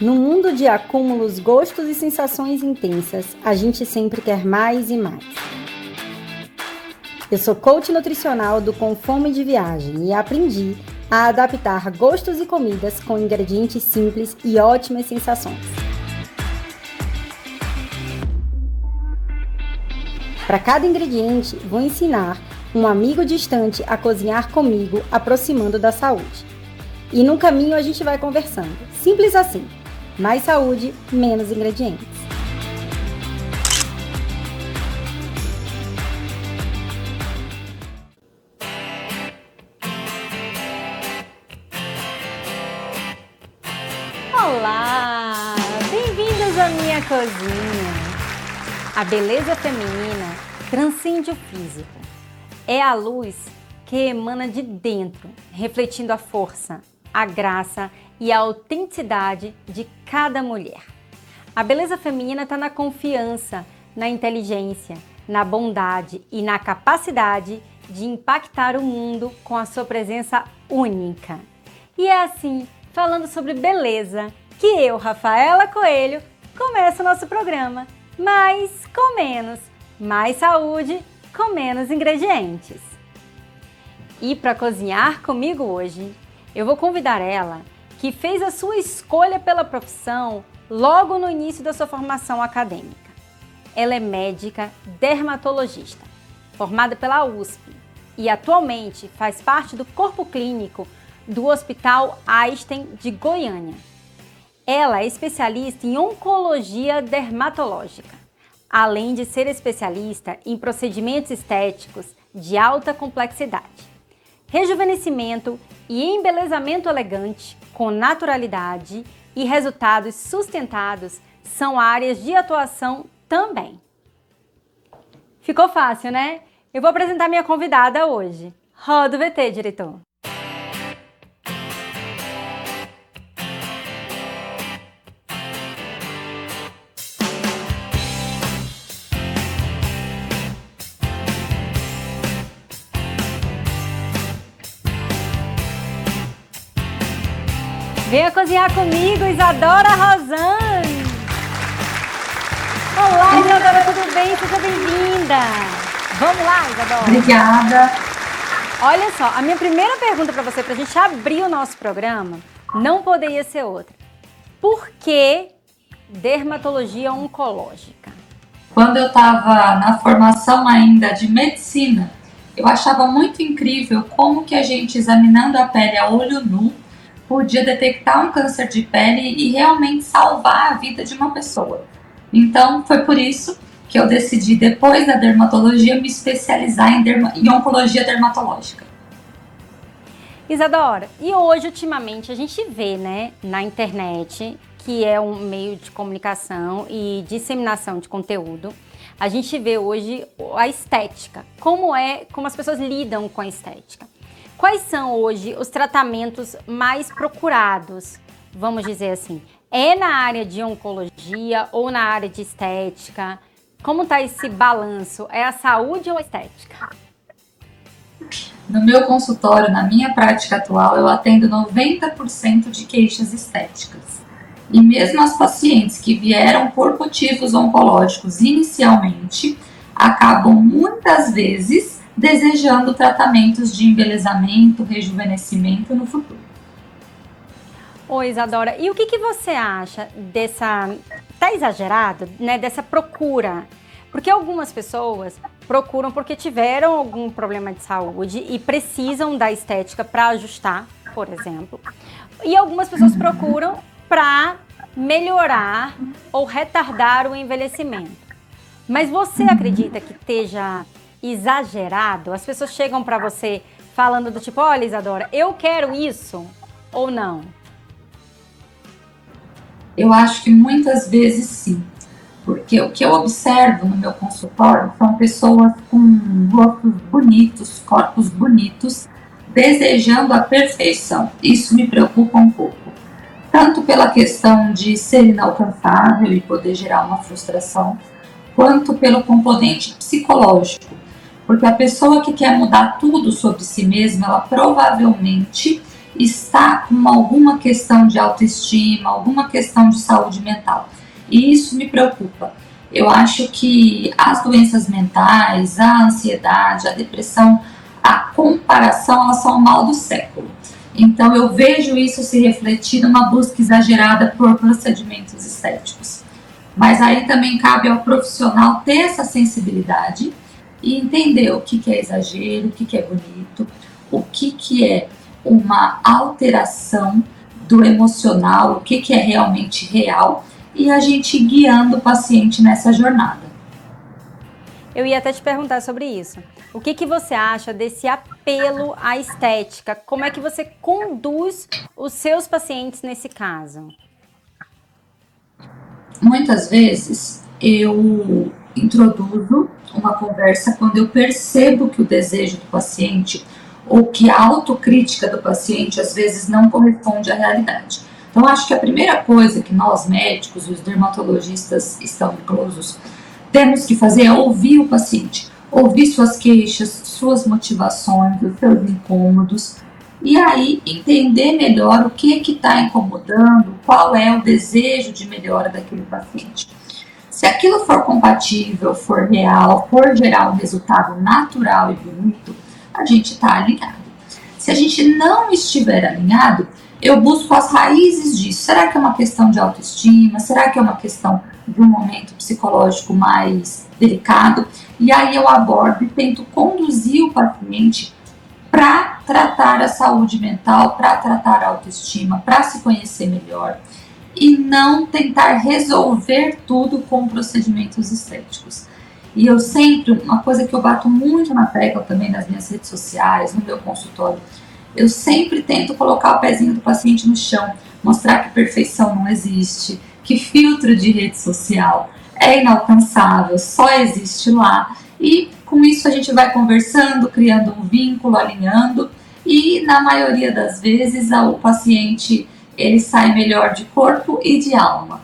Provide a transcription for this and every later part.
No mundo de acúmulos, gostos e sensações intensas, a gente sempre quer mais e mais. Eu sou coach nutricional do Com Fome de Viagem e aprendi a adaptar gostos e comidas com ingredientes simples e ótimas sensações. Para cada ingrediente, vou ensinar um amigo distante a cozinhar comigo, aproximando da saúde. E no caminho a gente vai conversando. Simples assim. Mais saúde, menos ingredientes. Olá! Bem-vindos à minha cozinha! A beleza feminina transcende o físico. É a luz que emana de dentro, refletindo a força, a graça e a autenticidade de cada mulher. A beleza feminina está na confiança, na inteligência, na bondade e na capacidade de impactar o mundo com a sua presença única. E é assim, falando sobre beleza, que eu, Rafaela Coelho, começo o nosso programa. Mais com menos, mais saúde com menos ingredientes. E para cozinhar comigo hoje, eu vou convidar ela, que fez a sua escolha pela profissão logo no início da sua formação acadêmica. Ela é médica dermatologista, formada pela USP e atualmente faz parte do corpo clínico do Hospital Einstein de Goiânia. Ela é especialista em oncologia dermatológica, além de ser especialista em procedimentos estéticos de alta complexidade, rejuvenescimento e embelezamento elegante com naturalidade e resultados sustentados são áreas de atuação também. Ficou fácil, né? Eu vou apresentar minha convidada hoje. Roda o VT, diretor. Venha cozinhar comigo, Isadora Rosane! Olá, Isadora, tudo bem? Seja bem-vinda! Vamos lá, Isadora! Obrigada! Olha só, a minha primeira pergunta para você, para a gente abrir o nosso programa, não poderia ser outra. Por que dermatologia oncológica? Quando eu estava na formação ainda de medicina, eu achava muito incrível como que a gente, examinando a pele a olho nu, podia detectar um câncer de pele e realmente salvar a vida de uma pessoa. Então, foi por isso que eu decidi, depois da dermatologia, me especializar em oncologia dermatológica. Isadora, e hoje, ultimamente, a gente vê, né, na internet, que é um meio de comunicação e disseminação de conteúdo, a gente vê hoje a estética, como as pessoas lidam com a estética. Quais são hoje os tratamentos mais procurados, vamos dizer assim? É na área de oncologia ou na área de estética? Como está esse balanço? É a saúde ou a estética? No meu consultório, na minha prática atual, eu atendo 90% de queixas estéticas. E mesmo as pacientes que vieram por motivos oncológicos inicialmente, acabam muitas vezes desejando tratamentos de embelezamento, rejuvenescimento no futuro. Oi, Isadora, e o que você acha dessa... Tá exagerado, né? Dessa procura? Porque algumas pessoas procuram porque tiveram algum problema de saúde e precisam da estética para ajustar, por exemplo. E algumas pessoas procuram para melhorar ou retardar o envelhecimento. Mas você acredita que esteja exagerado? As pessoas chegam para você falando do tipo, olha, Isadora, eu quero isso ou não? Eu acho que muitas vezes sim, porque o que eu observo no meu consultório são pessoas com rostos bonitos, corpos bonitos, desejando a perfeição. Isso me preocupa um pouco, tanto pela questão de ser inalcançável e poder gerar uma frustração, quanto pelo componente psicológico. Porque a pessoa que quer mudar tudo sobre si mesma, ela provavelmente está com alguma questão de autoestima, alguma questão de saúde mental. E isso me preocupa. Eu acho que as doenças mentais, a ansiedade, a depressão, a comparação, elas são o mal do século. Então eu vejo isso se refletir numa busca exagerada por procedimentos estéticos. Mas aí também cabe ao profissional ter essa sensibilidade e entender o que é exagero, o que é bonito, o que é uma alteração do emocional, o que é realmente real, e a gente guiando o paciente nessa jornada. Eu ia até te perguntar sobre isso. O que você acha desse apelo à estética? Como é que você conduz os seus pacientes nesse caso? Muitas vezes eu introduzo uma conversa quando eu percebo que o desejo do paciente ou que a autocrítica do paciente às vezes não corresponde à realidade. Então, acho que a primeira coisa que nós médicos, os dermatologistas estão inclusos, temos que fazer é ouvir o paciente, ouvir suas queixas, suas motivações, os seus incômodos, e aí entender melhor o que está incomodando, qual é o desejo de melhora daquele paciente. Se aquilo for compatível, for real, for gerar um resultado natural e bonito, a gente está alinhado. Se a gente não estiver alinhado, eu busco as raízes disso. Será que é uma questão de autoestima? Será que é uma questão de um momento psicológico mais delicado? E aí eu abordo e tento conduzir o paciente para tratar a saúde mental, para tratar a autoestima, para se conhecer melhor e não tentar resolver tudo com procedimentos estéticos. E eu sempre, uma coisa que eu bato muito na tecla também nas minhas redes sociais, no meu consultório, eu sempre tento colocar o pezinho do paciente no chão, mostrar que perfeição não existe, que filtro de rede social é inalcançável, só existe lá. E com isso a gente vai conversando, criando um vínculo, alinhando, e na maioria das vezes o paciente ele sai melhor de corpo e de alma.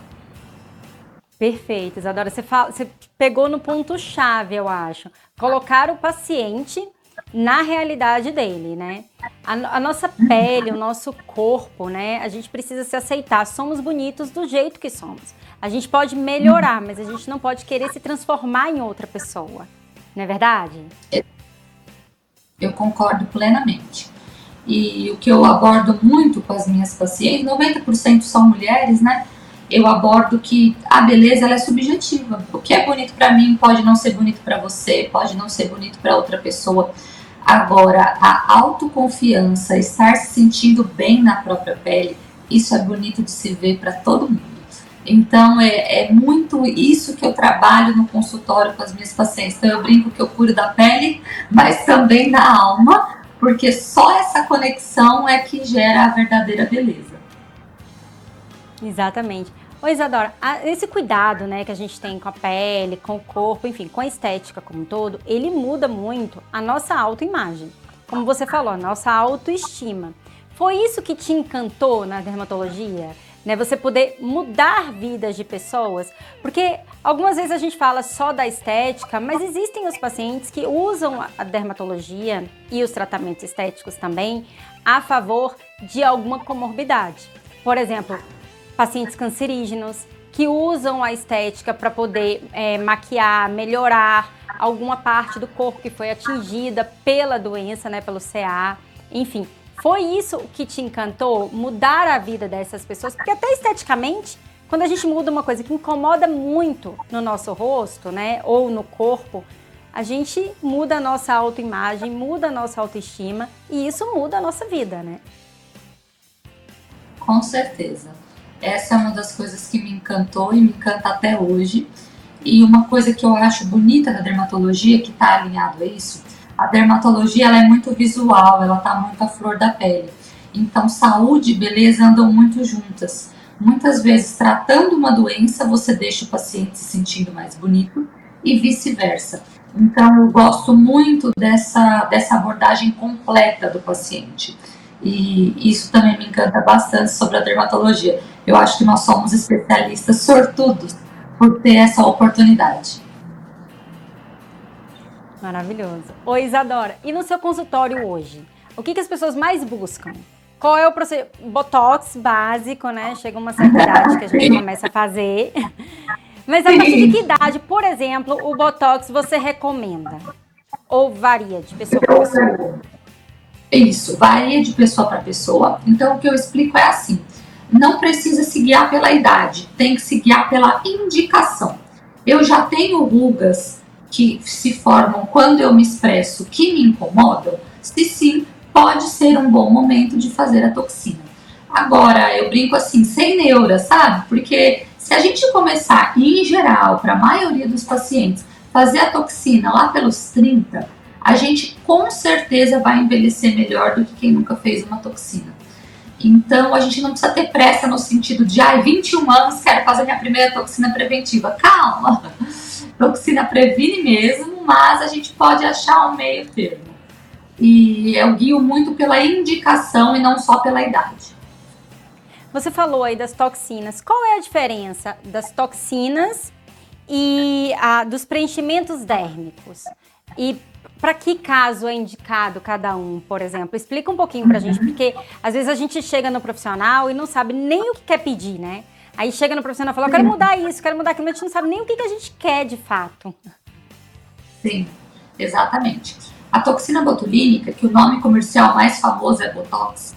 Perfeito, Isadora. Você pegou no ponto-chave, eu acho. Colocar o paciente na realidade dele, né? A nossa pele, o nosso corpo, né? A gente precisa se aceitar. Somos bonitos do jeito que somos. A gente pode melhorar, mas a gente não pode querer se transformar em outra pessoa. Não é verdade? Eu concordo plenamente. E o que eu abordo muito com as minhas pacientes, 90% são mulheres, né? Eu abordo que a beleza ela é subjetiva. O que é bonito para mim pode não ser bonito para você, pode não ser bonito para outra pessoa. Agora, a autoconfiança, estar se sentindo bem na própria pele, isso é bonito de se ver para todo mundo. Então, é muito isso que eu trabalho no consultório com as minhas pacientes. Então, eu brinco que eu curo da pele, mas também da alma, porque só essa conexão é que gera a verdadeira beleza. Exatamente. Ô Isadora, esse cuidado, né, que a gente tem com a pele, com o corpo, enfim, com a estética como um todo, ele muda muito a nossa autoimagem. Como você falou, a nossa autoestima. Foi isso que te encantou na dermatologia? Né, você poder mudar vidas de pessoas? Porque algumas vezes a gente fala só da estética, mas existem os pacientes que usam a dermatologia e os tratamentos estéticos também a favor de alguma comorbidade. Por exemplo, pacientes cancerígenos que usam a estética para poder maquiar, melhorar alguma parte do corpo que foi atingida pela doença, né, pelo CA, enfim. Foi isso que te encantou? Mudar a vida dessas pessoas? Porque até esteticamente, quando a gente muda uma coisa que incomoda muito no nosso rosto, né, ou no corpo, a gente muda a nossa autoimagem, muda a nossa autoestima e isso muda a nossa vida, né? Com certeza. Essa é uma das coisas que me encantou e me encanta até hoje. E uma coisa que eu acho bonita na dermatologia, que está alinhado a isso, a dermatologia ela é muito visual, ela está muito à flor da pele. Então, saúde e beleza andam muito juntas. Muitas vezes, tratando uma doença, você deixa o paciente se sentindo mais bonito e vice-versa. Então, eu gosto muito dessa abordagem completa do paciente. E isso também me encanta bastante sobre a dermatologia. Eu acho que nós somos especialistas sortudos por ter essa oportunidade. Maravilhoso. Oi, Isadora, e no seu consultório hoje? O que as pessoas mais buscam? Qual é o procedimento? Botox básico, né? Chega uma certa idade que a gente começa a fazer. Mas a partir de que idade, por exemplo, o Botox você recomenda? Ou varia de pessoa para pessoa? Isso, varia de pessoa para pessoa. Então, o que eu explico é assim: não precisa se guiar pela idade, tem que se guiar pela indicação. Eu já tenho rugas que se formam quando eu me expresso que me incomodam. Se sim, pode ser um bom momento de fazer a toxina. Agora, eu brinco assim, sem neura, sabe? Porque se a gente começar, em geral, para a maioria dos pacientes, fazer a toxina lá pelos 30, a gente com certeza vai envelhecer melhor do que quem nunca fez uma toxina. Então, a gente não precisa ter pressa no sentido de 21 anos, quero fazer minha primeira toxina preventiva. Calma! Toxina previne mesmo, mas a gente pode achar um meio termo. E eu guio muito pela indicação e não só pela idade. Você falou aí das toxinas. Qual é a diferença das toxinas e dos preenchimentos dérmicos? E para que caso é indicado cada um, por exemplo? Explica um pouquinho pra gente, porque às vezes a gente chega no profissional e não sabe nem o que quer pedir, né? Aí chega no profissional e fala, eu quero mudar isso, quero mudar aquilo, mas a gente não sabe nem o que a gente quer de fato. Sim, exatamente. A toxina botulínica, que o nome comercial mais famoso é Botox,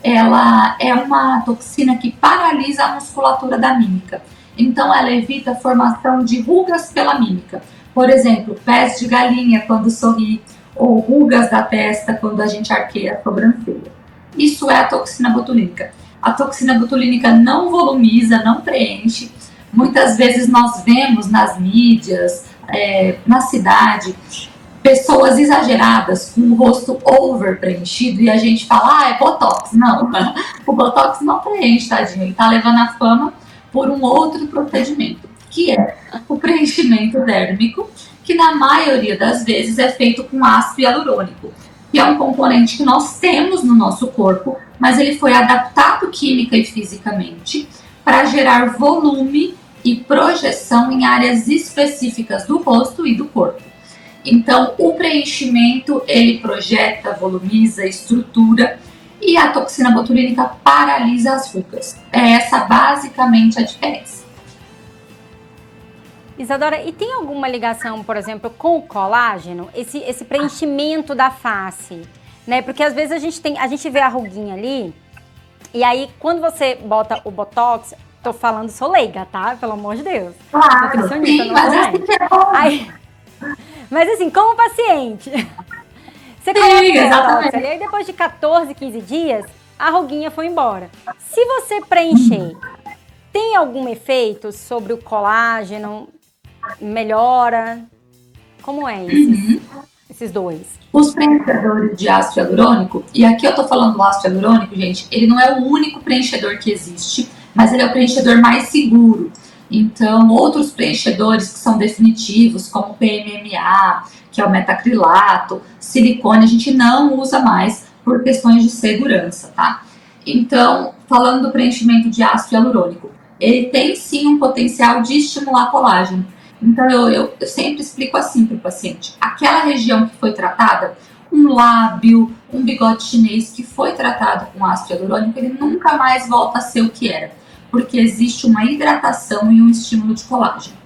ela é uma toxina que paralisa a musculatura da mímica. Então, ela evita a formação de rugas pela mímica. Por exemplo, pés de galinha quando sorri, ou rugas da testa quando a gente arqueia a sobrancelha. Isso é a toxina botulínica. A toxina botulínica não volumiza, não preenche. Muitas vezes nós vemos nas mídias, na cidade, pessoas exageradas com o rosto over preenchido e a gente fala, é Botox. Não, o Botox não preenche, tadinho. Ele tá levando a fama por um outro procedimento, que é o preenchimento dérmico, que na maioria das vezes é feito com ácido hialurônico, que é um componente que nós temos no nosso corpo, mas ele foi adaptado química e fisicamente para gerar volume e projeção em áreas específicas do rosto e do corpo. Então, o preenchimento, ele projeta, volumiza, estrutura, e a toxina botulínica paralisa as rugas. É essa basicamente a diferença. Isadora, e tem alguma ligação, por exemplo, com o colágeno? Esse preenchimento da face, né? Porque às vezes a gente vê a ruguinha ali, e aí quando você bota o Botox, tô falando, sou leiga, tá? Pelo amor de Deus. Claro, nutricionista, sim, não mas é? assim que é bom. Aí, mas assim, como paciente, você coloca o Botox ali, aí depois de 14, 15 dias, a ruguinha foi embora. Se você preencher, tem algum efeito sobre o colágeno? Melhora? Como é esses dois? Os preenchedores de ácido hialurônico, e aqui eu tô falando do ácido hialurônico, gente, ele não é o único preenchedor que existe, mas ele é o preenchedor mais seguro. Então, outros preenchedores que são definitivos, como o PMMA, que é o metacrilato, silicone, a gente não usa mais por questões de segurança, tá? Então, falando do preenchimento de ácido hialurônico, ele tem sim um potencial de estimular colágeno. Então, eu sempre explico assim para o paciente: aquela região que foi tratada, um lábio, um bigode chinês que foi tratado com ácido hialurônico, ele nunca mais volta a ser o que era, porque existe uma hidratação e um estímulo de colágeno.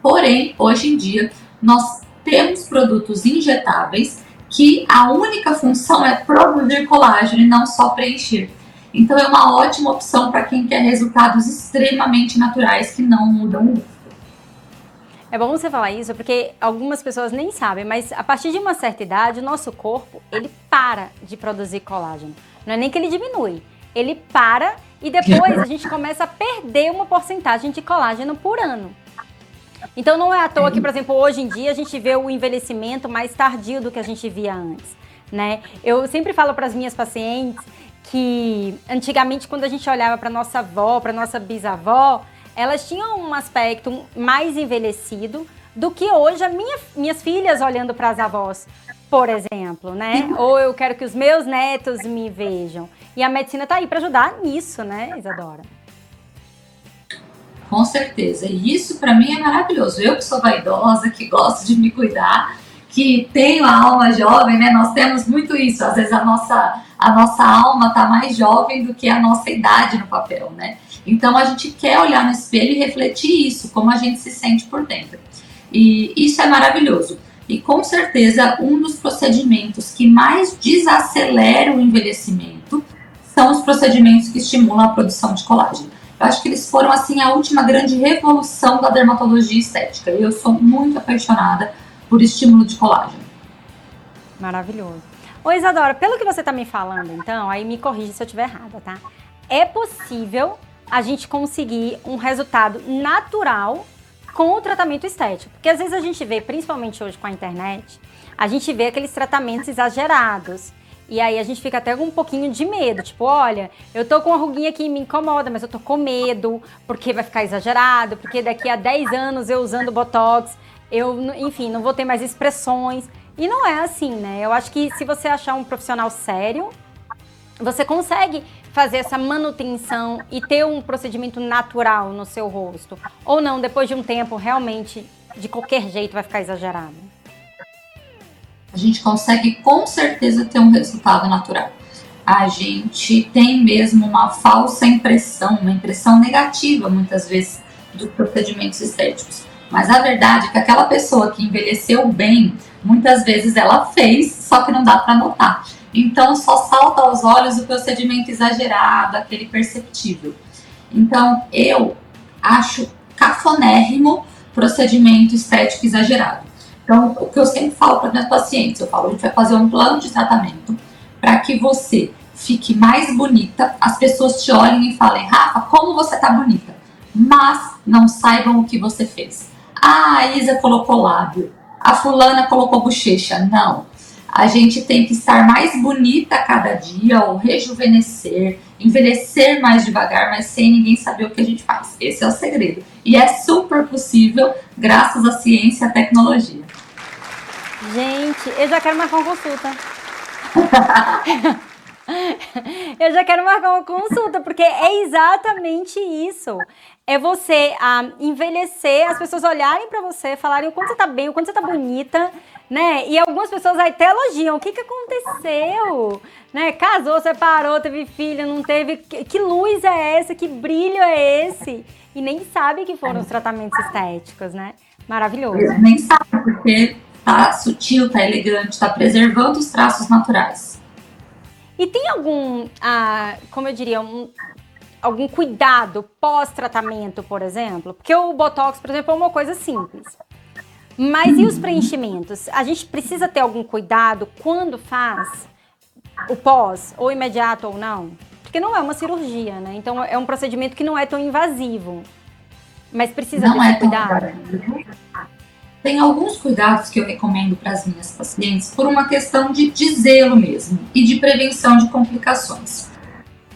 Porém, hoje em dia, nós temos produtos injetáveis que a única função é produzir colágeno e não só preencher. Então, é uma ótima opção para quem quer resultados extremamente naturais que não mudam o rosto. É bom você falar isso, porque algumas pessoas nem sabem, mas a partir de uma certa idade, o nosso corpo, ele para de produzir colágeno. Não é nem que ele diminui, ele para e depois a gente começa a perder uma porcentagem de colágeno por ano. Então não é à toa que, por exemplo, hoje em dia a gente vê o envelhecimento mais tardio do que a gente via antes, né? Eu sempre falo para as minhas pacientes que antigamente, quando a gente olhava para nossa avó, para nossa bisavó, elas tinham um aspecto mais envelhecido do que hoje minhas filhas olhando para as avós, por exemplo, né? Ou eu quero que os meus netos me vejam. E a medicina está aí para ajudar nisso, né, Isadora? Com certeza. E isso para mim é maravilhoso. Eu que sou vaidosa, que gosto de me cuidar, que tenho a alma jovem, né? Nós temos muito isso. Às vezes a nossa alma está mais jovem do que a nossa idade no papel, né? Então a gente quer olhar no espelho e refletir isso, como a gente se sente por dentro. E isso é maravilhoso. E com certeza um dos procedimentos que mais desacelera o envelhecimento são os procedimentos que estimulam a produção de colágeno. Eu acho que eles foram assim a última grande revolução da dermatologia estética. E eu sou muito apaixonada por estímulo de colágeno. Maravilhoso. Ô Isadora, pelo que você tá me falando, então, aí me corrige se eu estiver errada, tá? É possível a gente conseguir um resultado natural com o tratamento estético. Porque às vezes a gente vê, principalmente hoje com a internet, a gente vê aqueles tratamentos exagerados. E aí a gente fica até com um pouquinho de medo. Tipo, olha, eu tô com uma ruguinha que me incomoda, mas eu tô com medo, porque vai ficar exagerado, porque daqui a 10 anos eu usando Botox, enfim, não vou ter mais expressões. E não é assim, né? Eu acho que se você achar um profissional sério, você consegue fazer essa manutenção e ter um procedimento natural no seu rosto. Ou não, depois de um tempo, realmente, de qualquer jeito, vai ficar exagerado. A gente consegue com certeza ter um resultado natural. A gente tem mesmo uma falsa impressão, uma impressão negativa, muitas vezes, dos procedimentos estéticos. Mas a verdade é que aquela pessoa que envelheceu bem, muitas vezes ela fez, só que não dá para notar. Então, só salta aos olhos o procedimento exagerado, aquele perceptível. Então, eu acho cafonérrimo procedimento estético exagerado. Então, o que eu sempre falo para meus pacientes, eu falo, a gente vai fazer um plano de tratamento para que você fique mais bonita, as pessoas te olhem e falem, Rafa, como você tá bonita, mas não saibam o que você fez. Ah, a Isa colocou lábio, a fulana colocou bochecha. Não. A gente tem que estar mais bonita a cada dia, ou rejuvenescer, envelhecer mais devagar, mas sem ninguém saber o que a gente faz. Esse é o segredo. E é super possível, graças à ciência e à tecnologia. Gente, eu já quero marcar uma consulta. Eu já quero marcar uma consulta, porque é exatamente isso. É você envelhecer, as pessoas olharem pra você, falarem o quanto você tá bem, o quanto você tá bonita, né? E algumas pessoas até elogiam. O que aconteceu? Né? Casou, separou, teve filho, não teve... Que luz é essa? Que brilho é esse? E nem sabe que foram os tratamentos estéticos, né? Maravilhoso. Nem sabe, porque tá sutil, tá elegante, tá preservando os traços naturais. E tem algum, como eu diria, algum cuidado pós-tratamento, por exemplo? Porque o Botox, por exemplo, é uma coisa simples. Mas e os preenchimentos? A gente precisa ter algum cuidado quando faz o pós, ou imediato ou não? Porque não é uma cirurgia, né? Então é um procedimento que não é tão invasivo. Mas precisa ter esse cuidado? Tem alguns cuidados que eu recomendo para as minhas pacientes por uma questão de zelo mesmo e de prevenção de complicações.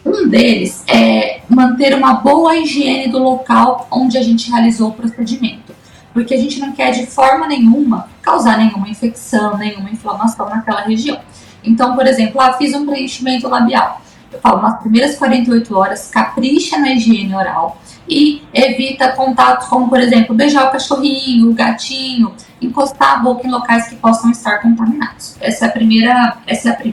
Um deles é manter uma boa higiene do local onde a gente realizou o procedimento, porque a gente não quer de forma nenhuma causar nenhuma infecção, nenhuma inflamação naquela região. Então, por exemplo, fiz um preenchimento labial. Eu falo, nas primeiras 48 horas, capricha na higiene oral e evita contatos como, por exemplo, beijar o cachorrinho, o gatinho, encostar a boca em locais que possam estar contaminados. Esse é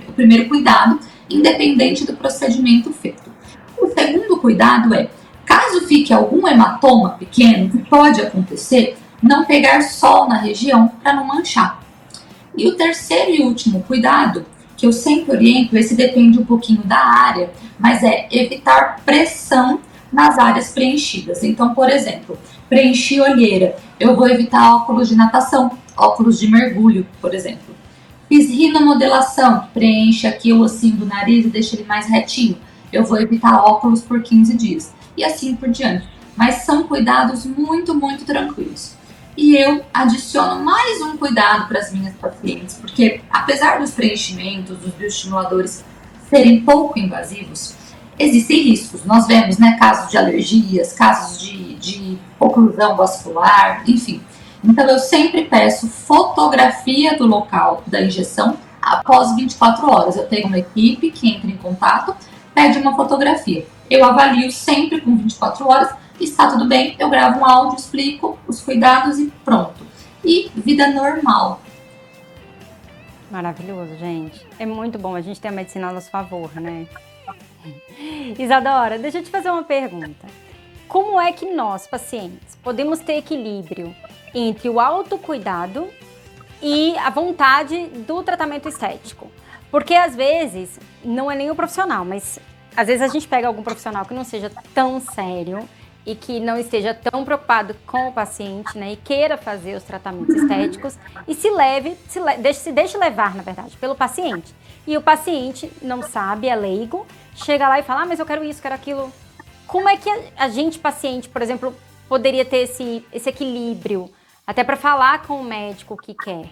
o primeiro cuidado, independente do procedimento feito. O segundo cuidado é, caso fique algum hematoma pequeno, que pode acontecer, não pegar sol na região para não manchar. E o terceiro e último cuidado, que eu sempre oriento, esse depende um pouquinho da área, mas é evitar pressão nas áreas preenchidas. Então, por exemplo, preenchi olheira, eu vou evitar óculos de natação, óculos de mergulho, por exemplo. Fiz rinomodelação, preenche aqui o ossinho do nariz e deixa ele mais retinho. Eu vou evitar óculos por 15 dias. E assim por diante. Mas são cuidados muito, muito tranquilos. E eu adiciono mais um cuidado para as minhas pacientes, porque apesar dos preenchimentos, dos bioestimuladores serem pouco invasivos, existem riscos. Nós vemos, né, casos de alergias, casos de oclusão vascular, enfim. Então eu sempre peço fotografia do local da injeção após 24 horas. Eu tenho uma equipe que entra em contato, pede uma fotografia. Eu avalio sempre com 24 horas, está tudo bem, eu gravo um áudio, explico os cuidados e pronto. E vida normal. Maravilhoso, gente. É muito bom a gente ter a medicina a nosso favor, né? Isadora, deixa eu te fazer uma pergunta. Como é que nós, pacientes, podemos ter equilíbrio entre o autocuidado e a vontade do tratamento estético? Porque às vezes, não é nem o profissional, mas às vezes a gente pega algum profissional que não seja tão sério e que não esteja tão preocupado com o paciente, né, e queira fazer os tratamentos estéticos e se deixe levar, na verdade, pelo paciente. E o paciente não sabe, é leigo, chega lá e fala, mas eu quero isso, quero aquilo. Como é que a gente, paciente, por exemplo, poderia ter esse equilíbrio, até para falar com o médico o que quer?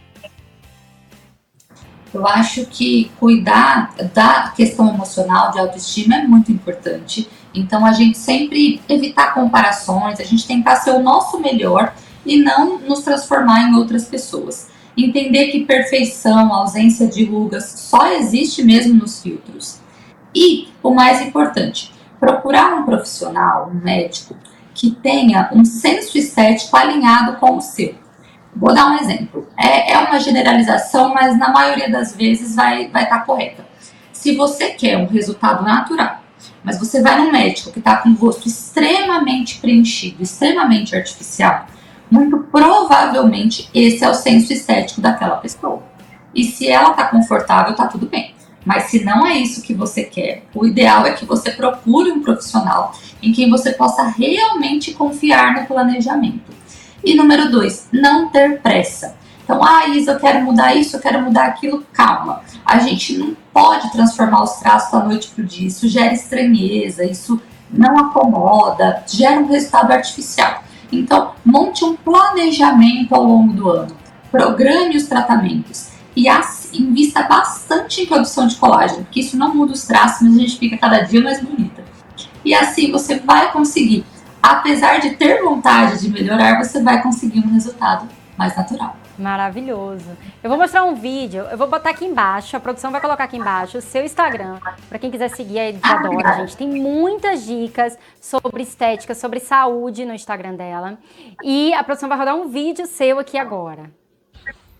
Eu acho que cuidar da questão emocional, de autoestima, é muito importante. Então, a gente sempre evitar comparações, a gente tentar ser o nosso melhor e não nos transformar em outras pessoas. Entender que perfeição, ausência de rugas, só existe mesmo nos filtros. E, o mais importante, procurar um profissional, um médico, que tenha um senso estético alinhado com o seu. Vou dar um exemplo. É uma generalização, mas na maioria das vezes vai estar correta. Se você quer um resultado natural, mas você vai num médico que está com o rosto extremamente preenchido, extremamente artificial, muito provavelmente esse é o senso estético daquela pessoa. E se ela está confortável, está tudo bem. Mas se não é isso que você quer, o ideal é que você procure um profissional em quem você possa realmente confiar no planejamento. E número 2, não ter pressa. Então, Isa, eu quero mudar isso, eu quero mudar aquilo, calma. A gente não pode transformar os traços da noite para o dia, isso gera estranheza, isso não acomoda, gera um resultado artificial. Então, monte um planejamento ao longo do ano, programe os tratamentos e invista bastante em produção de colágeno, porque isso não muda os traços, mas a gente fica cada dia mais bonita. E assim você vai conseguir, apesar de ter vontade de melhorar, você vai conseguir um resultado mais natural. Maravilhoso. Eu vou mostrar um vídeo, eu vou botar aqui embaixo, a produção vai colocar aqui embaixo o seu Instagram, para quem quiser seguir a Isadora, gente. Tem muitas dicas sobre estética, sobre saúde no Instagram dela. E a produção vai rodar um vídeo seu aqui agora.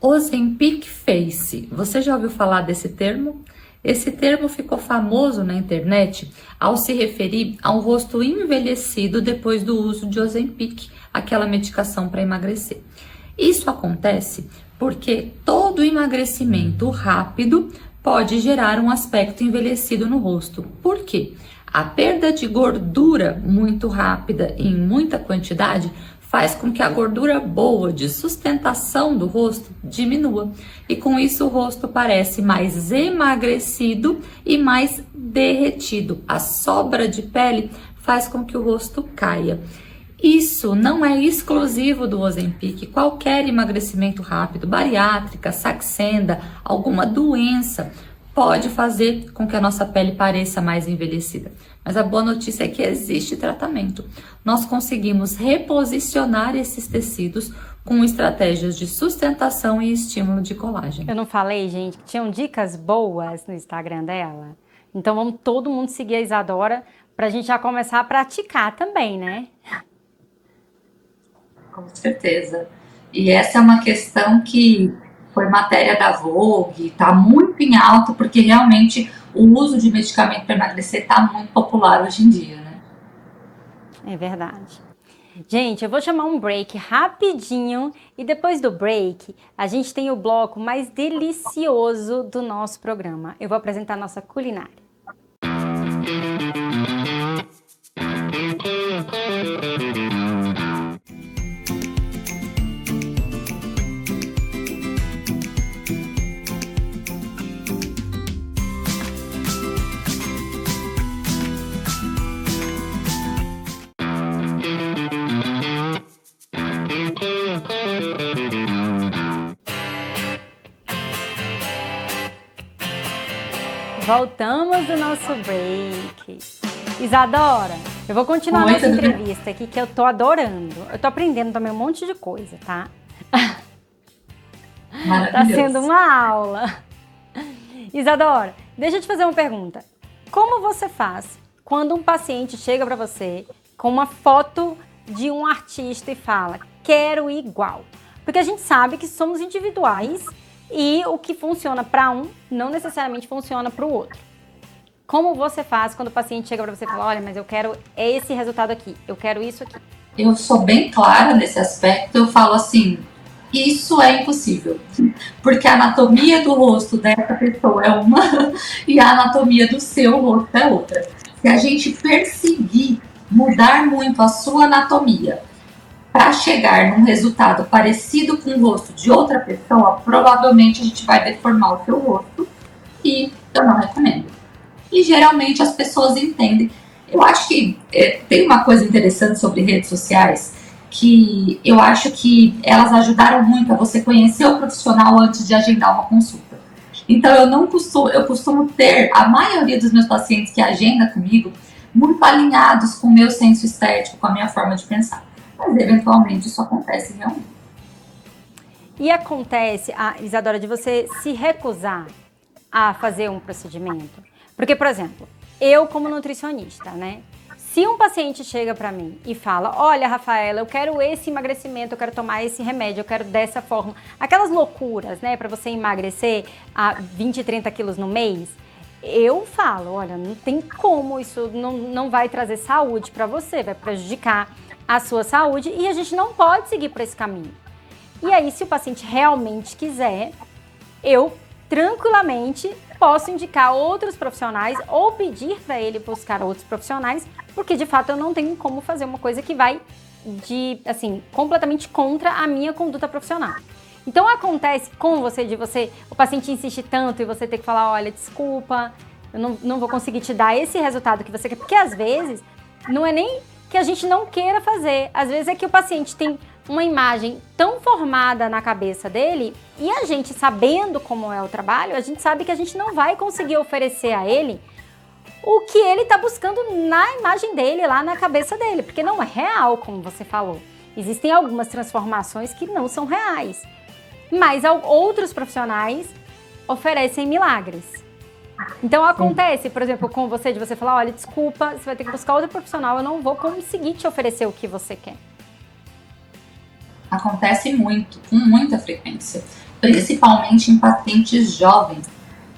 Ozempic Face. Você já ouviu falar desse termo? Esse termo ficou famoso na internet ao se referir a um rosto envelhecido depois do uso de Ozempic, aquela medicação para emagrecer. Isso acontece porque todo emagrecimento rápido pode gerar um aspecto envelhecido no rosto. Por quê? A perda de gordura muito rápida e em muita quantidade faz com que a gordura boa de sustentação do rosto diminua. E com isso o rosto parece mais emagrecido e mais derretido. A sobra de pele faz com que o rosto caia. Isso não é exclusivo do Ozempic. Qualquer emagrecimento rápido, bariátrica, saxenda, alguma doença pode fazer com que a nossa pele pareça mais envelhecida. Mas a boa notícia é que existe tratamento. Nós conseguimos reposicionar esses tecidos com estratégias de sustentação e estímulo de colágeno. Eu não falei, gente, que tinham dicas boas no Instagram dela? Então vamos todo mundo seguir a Isadora pra gente já começar a praticar também, né? Com certeza. E essa é uma questão que foi matéria da Vogue, está muito em alta, porque realmente o uso de medicamento para emagrecer está muito popular hoje em dia, né? É verdade. Gente, eu vou chamar um break rapidinho e depois do break a gente tem o bloco mais delicioso do nosso programa. Eu vou apresentar a nossa culinária. Voltamos do nosso break. Isadora, eu vou continuar nossa entrevista aqui, que eu tô adorando. Eu tô aprendendo também um monte de coisa, tá? Tá sendo uma aula. Isadora, deixa eu te fazer uma pergunta. Como você faz quando um paciente chega pra você com uma foto de um artista e fala, quero igual? Porque a gente sabe que somos individuais E o que funciona para um, não necessariamente funciona para o outro. Como você faz quando o paciente chega para você e fala, olha, mas eu quero esse resultado aqui, eu quero isso aqui? Eu sou bem clara nesse aspecto, eu falo assim, isso é impossível, porque a anatomia do rosto dessa pessoa é uma e a anatomia do seu rosto é outra. Se a gente perseguir mudar muito a sua anatomia para chegar num resultado parecido com o rosto de outra pessoa, provavelmente a gente vai deformar o seu rosto e eu não recomendo. E geralmente as pessoas entendem. Eu acho que tem uma coisa interessante sobre redes sociais, que eu acho que elas ajudaram muito a você conhecer o profissional antes de agendar uma consulta. Então eu costumo ter a maioria dos meus pacientes que agenda comigo muito alinhados com o meu senso estético, com a minha forma de pensar. Mas eventualmente isso acontece realmente. E acontece, Isadora, de você se recusar a fazer um procedimento? Porque, por exemplo, eu como nutricionista, né? Se um paciente chega para mim e fala, olha, Rafaela, eu quero esse emagrecimento, eu quero tomar esse remédio, eu quero dessa forma, aquelas loucuras, né, para você emagrecer a 20, 30 quilos no mês, eu falo, olha, não tem como, isso não vai trazer saúde para você, vai prejudicar a sua saúde e a gente não pode seguir por esse caminho. E aí, se o paciente realmente quiser, eu tranquilamente posso indicar outros profissionais ou pedir para ele buscar outros profissionais, porque de fato eu não tenho como fazer uma coisa que vai completamente contra a minha conduta profissional. Então acontece com você, o paciente insiste tanto e você ter que falar, olha, desculpa, eu não vou conseguir te dar esse resultado que você quer, porque às vezes não é nem que a gente não queira fazer, às vezes é que o paciente tem uma imagem tão formada na cabeça dele e a gente, sabendo como é o trabalho, a gente sabe que a gente não vai conseguir oferecer a ele o que ele está buscando na imagem dele, lá na cabeça dele, porque não é real, como você falou. Existem algumas transformações que não são reais, mas outros profissionais oferecem milagres. Então acontece, por exemplo, com você, de você falar, olha, desculpa, você vai ter que buscar outro profissional, eu não vou conseguir te oferecer o que você quer. Acontece muito, com muita frequência, principalmente em pacientes jovens.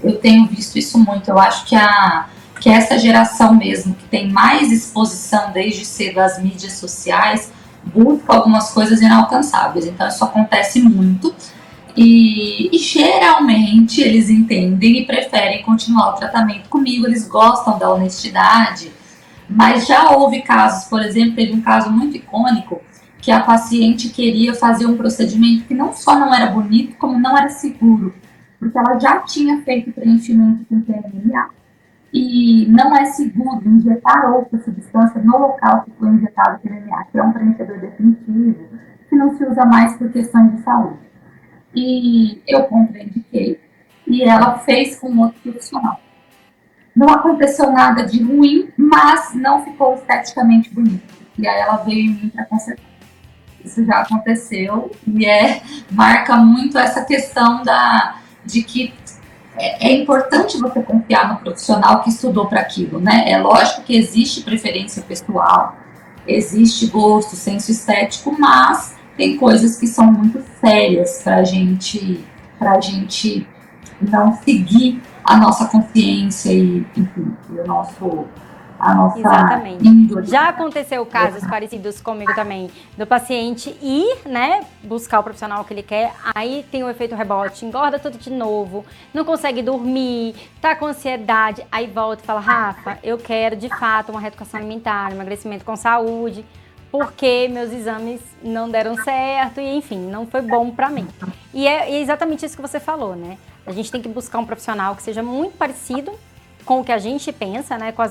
Eu tenho visto isso muito. Eu acho que essa geração mesmo, que tem mais exposição desde cedo às mídias sociais, busca algumas coisas inalcançáveis. Então isso acontece muito e geralmente eles entendem e preferem continuar o tratamento comigo, eles gostam da honestidade, mas já houve casos, por exemplo, teve um caso muito icônico, que a paciente queria fazer um procedimento que não só não era bonito, como não era seguro, porque ela já tinha feito preenchimento com PMMA e não é seguro injetar outra substância no local que foi injetado o PMMA, que é um preenchedor definitivo, que não se usa mais por questões de saúde. E eu contraindiquei, e ela fez com outro profissional. Não aconteceu nada de ruim, mas não ficou esteticamente bonito. E aí ela veio em mim para consertar. Isso já aconteceu e marca muito essa questão de que é importante você confiar no profissional que estudou para aquilo, né? É lógico que existe preferência pessoal, existe gosto, senso estético, mas tem coisas que são muito sérias para a gente não seguir a nossa consciência e, enfim, a nossa Exatamente. índole. Já aconteceu casos parecidos comigo também, do paciente ir, né, buscar o profissional que ele quer, aí tem o efeito rebote, engorda tudo de novo, não consegue dormir, tá com ansiedade, aí volta e fala, Rafa, eu quero de fato uma reeducação alimentar, emagrecimento com saúde, porque meus exames não deram certo e, enfim, não foi bom pra mim. E é exatamente isso que você falou, né? A gente tem que buscar um profissional que seja muito parecido com o que a gente pensa, né, com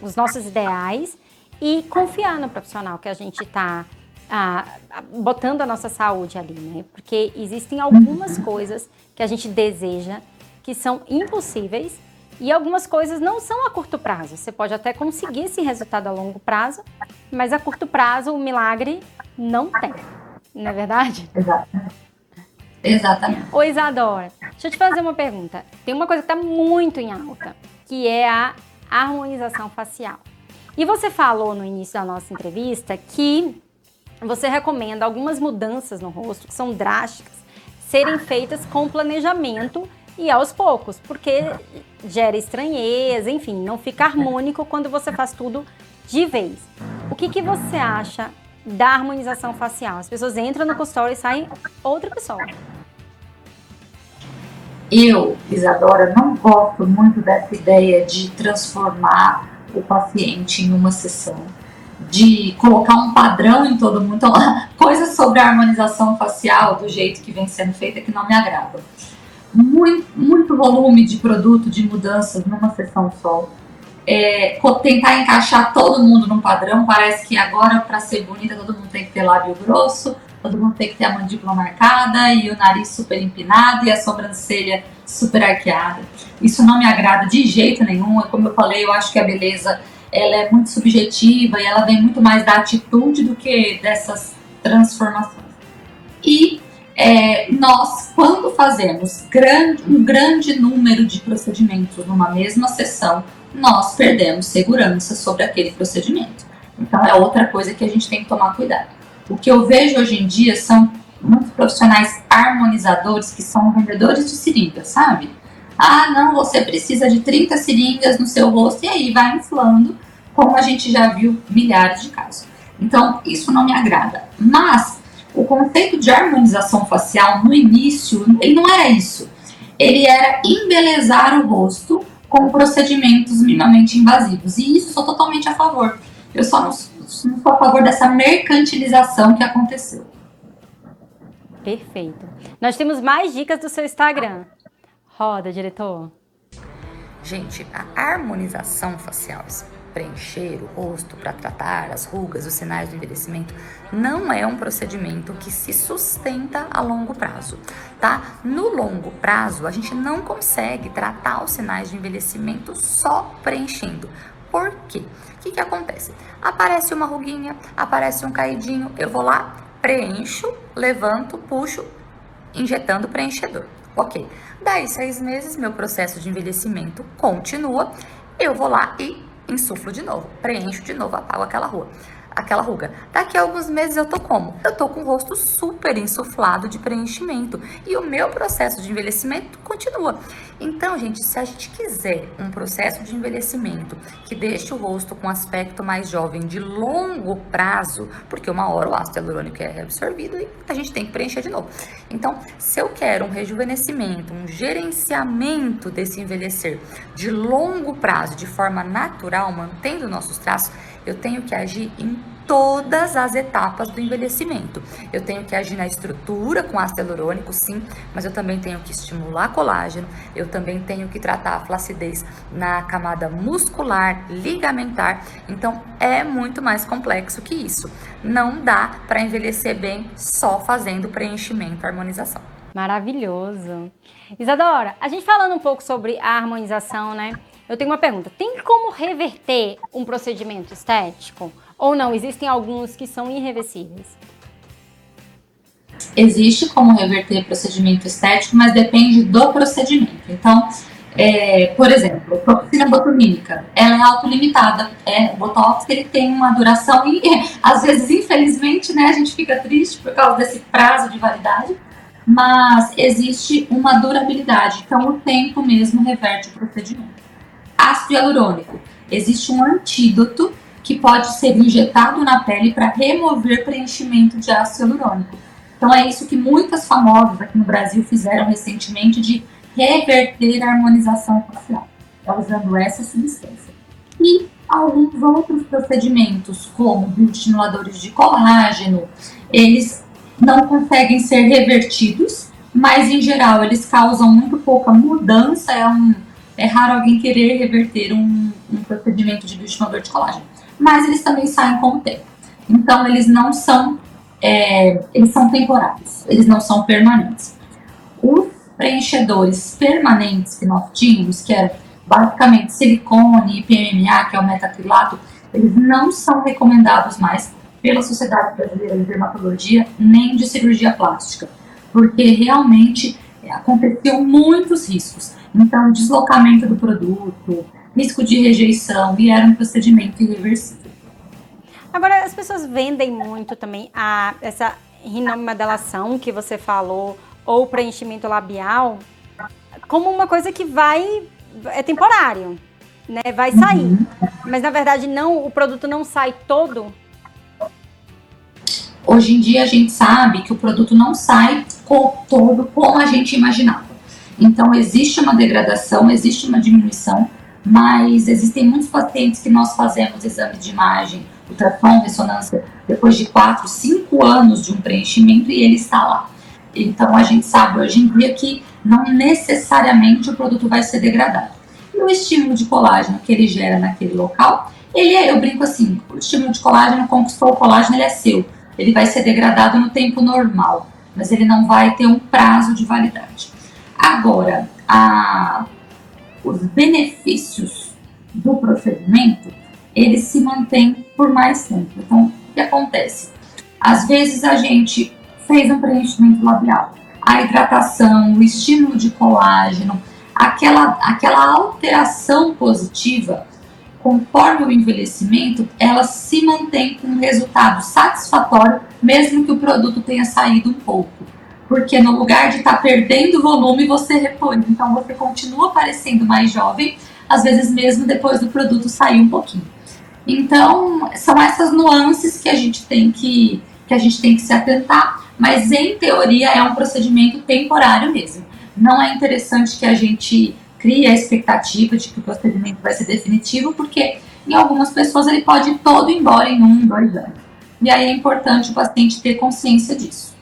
os nossos ideais e confiar no profissional que a gente está botando a nossa saúde ali, né? Porque existem algumas coisas que a gente deseja que são impossíveis e algumas coisas não são a curto prazo. Você pode até conseguir esse resultado a longo prazo, mas a curto prazo o milagre não tem, não é verdade? Exatamente. Ô Isadora, deixa eu te fazer uma pergunta. Tem uma coisa que está muito em alta, que é a harmonização facial. E você falou no início da nossa entrevista que você recomenda algumas mudanças no rosto que são drásticas, serem feitas com planejamento e aos poucos, porque gera estranheza, enfim, não fica harmônico quando você faz tudo de vez. O que você acha da harmonização facial? As pessoas entram no consultório e saem outra pessoa. Eu, Isadora, não gosto muito dessa ideia de transformar o paciente em uma sessão, de colocar um padrão em todo mundo. Então, coisas sobre a harmonização facial do jeito que vem sendo feita que não me agradam. Muito volume de produto, de mudanças numa sessão só. Tentar encaixar todo mundo num padrão. Parece que agora, para ser bonita, todo mundo tem que ter lábio grosso, todo mundo tem que ter a mandíbula marcada e o nariz super empinado e a sobrancelha super arqueada. Isso não me agrada de jeito nenhum. Como eu falei, eu acho que a beleza ela é muito subjetiva e ela vem muito mais da atitude do que dessas transformações. E nós, quando fazemos um grande número de procedimentos numa mesma sessão, nós perdemos segurança sobre aquele procedimento. Então é outra coisa que a gente tem que tomar cuidado. O que eu vejo hoje em dia são muitos profissionais harmonizadores que são vendedores de seringas, sabe? Ah, não, você precisa de 30 seringas no seu rosto e aí vai inflando, como a gente já viu milhares de casos. Então, isso não me agrada. Mas o conceito de harmonização facial, no início, ele não era isso. Ele era embelezar o rosto com procedimentos minimamente invasivos. E isso eu sou totalmente a favor. Eu só não sou a favor dessa mercantilização que aconteceu. Perfeito. Nós temos mais dicas do seu Instagram. Roda, diretor. Gente, a harmonização facial, preencher o rosto para tratar as rugas, os sinais do envelhecimento, não é um procedimento que se sustenta a longo prazo, tá? No longo prazo, a gente não consegue tratar os sinais de envelhecimento só preenchendo. Por quê? O que acontece? Aparece uma ruguinha, aparece um caidinho, eu vou lá, preencho, levanto, puxo, injetando preenchedor. Ok. Daí 6 meses, meu processo de envelhecimento continua, eu vou lá e insuflo de novo, preencho de novo, apago aquela ruga. Daqui a alguns meses eu tô como? Eu tô com o rosto super insuflado de preenchimento e o meu processo de envelhecimento continua. Então, gente, se a gente quiser um processo de envelhecimento que deixe o rosto com aspecto mais jovem de longo prazo, porque uma hora o ácido hialurônico é absorvido e a gente tem que preencher de novo. Então, se eu quero um rejuvenescimento, um gerenciamento desse envelhecer de longo prazo, de forma natural, mantendo nossos traços, eu tenho que agir em todas as etapas do envelhecimento. Eu tenho que agir na estrutura com ácido hialurônico, sim, mas eu também tenho que estimular colágeno, eu também tenho que tratar a flacidez na camada muscular, ligamentar. Então, é muito mais complexo que isso. Não dá para envelhecer bem só fazendo preenchimento e harmonização. Maravilhoso. Isadora, a gente falando um pouco sobre a harmonização, né? Eu tenho uma pergunta. Tem como reverter um procedimento estético? Ou não? Existem alguns que são irreversíveis? Existe como reverter procedimento estético, mas depende do procedimento. Então, por exemplo, a toxina botulínica, ela é autolimitada. O Botox ele tem uma duração e, às vezes, infelizmente, né, a gente fica triste por causa desse prazo de validade, mas existe uma durabilidade. Então, o tempo mesmo reverte o procedimento. Ácido hialurônico. Existe um antídoto que pode ser injetado na pele para remover preenchimento de ácido hialurônico. Então é isso que muitas famosas aqui no Brasil fizeram recentemente, de reverter a harmonização facial, usando essa substância. E alguns outros procedimentos, como bioestimuladores de colágeno, eles não conseguem ser revertidos, mas em geral eles causam muito pouca mudança. É raro alguém querer reverter um procedimento de bioestimulador de colágeno, mas eles também saem com o tempo. Então eles não são, eles são temporários, eles não são permanentes. Os preenchedores permanentes que nós tínhamos, que eram basicamente silicone e PMMA, que é o metacrilato, eles não são recomendados mais pela Sociedade Brasileira de Dermatologia, nem de cirurgia plástica, porque realmente aconteciam muitos riscos. Então, deslocamento do produto, risco de rejeição, e era um procedimento irreversível. Agora, as pessoas vendem muito também essa rinomodelação que você falou, ou preenchimento labial como uma coisa que é temporário, né? Vai sair. Mas na verdade o produto não sai todo. Hoje em dia a gente sabe que o produto não sai todo como a gente imaginava. Então existe uma degradação, existe uma diminuição, mas existem muitos pacientes que nós fazemos exame de imagem, ultrassom, ressonância, depois de 4, 5 anos de um preenchimento e ele está lá. Então a gente sabe hoje em dia que não necessariamente o produto vai ser degradado. E o estímulo de colágeno que ele gera naquele local, eu brinco assim, o estímulo de colágeno conquistou o colágeno, ele é seu. Ele vai ser degradado no tempo normal, mas ele não vai ter um prazo de validade. Agora, os benefícios do procedimento, eles se mantêm por mais tempo. Então, o que acontece? Às vezes a gente fez um preenchimento labial, a hidratação, o estímulo de colágeno, aquela alteração positiva, conforme o envelhecimento, ela se mantém com um resultado satisfatório, mesmo que o produto tenha saído um pouco. Porque no lugar de estar perdendo volume, você repõe. Então você continua parecendo mais jovem, às vezes mesmo depois do produto sair um pouquinho. Então, são essas nuances que a gente tem que se atentar, mas em teoria é um procedimento temporário mesmo. Não é interessante que a gente cria a expectativa de que o procedimento vai ser definitivo, porque em algumas pessoas ele pode ir todo embora em 1, 2 anos. E aí é importante o paciente ter consciência disso.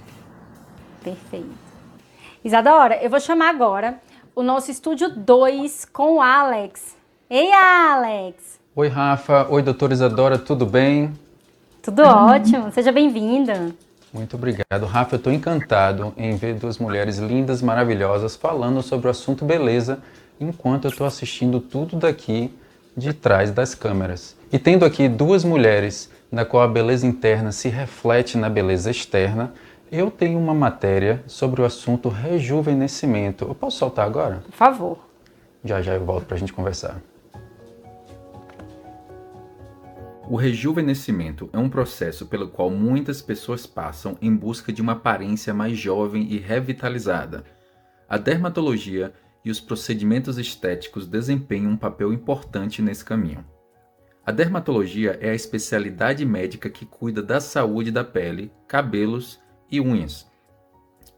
Perfeito. Isadora, eu vou chamar agora o nosso estúdio 2 com o Alex. Ei, Alex! Oi, Rafa. Oi, doutora Isadora, tudo bem? Tudo ótimo, seja bem-vinda. Muito obrigado. Rafa, eu estou encantado em ver duas mulheres lindas, maravilhosas, falando sobre o assunto beleza, enquanto eu estou assistindo tudo daqui de trás das câmeras. E tendo aqui duas mulheres, na qual a beleza interna se reflete na beleza externa, eu tenho uma matéria sobre o assunto rejuvenescimento. Eu posso soltar agora? Por favor. Já eu volto para a gente conversar. O rejuvenescimento é um processo pelo qual muitas pessoas passam em busca de uma aparência mais jovem e revitalizada. A dermatologia e os procedimentos estéticos desempenham um papel importante nesse caminho. A dermatologia é a especialidade médica que cuida da saúde da pele, cabelos e unhas.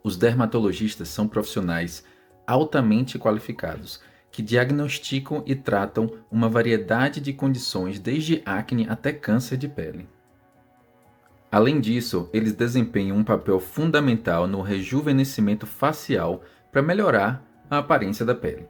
Os dermatologistas são profissionais altamente qualificados que diagnosticam e tratam uma variedade de condições, desde acne até câncer de pele. Além disso, eles desempenham um papel fundamental no rejuvenescimento facial para melhorar a aparência da pele.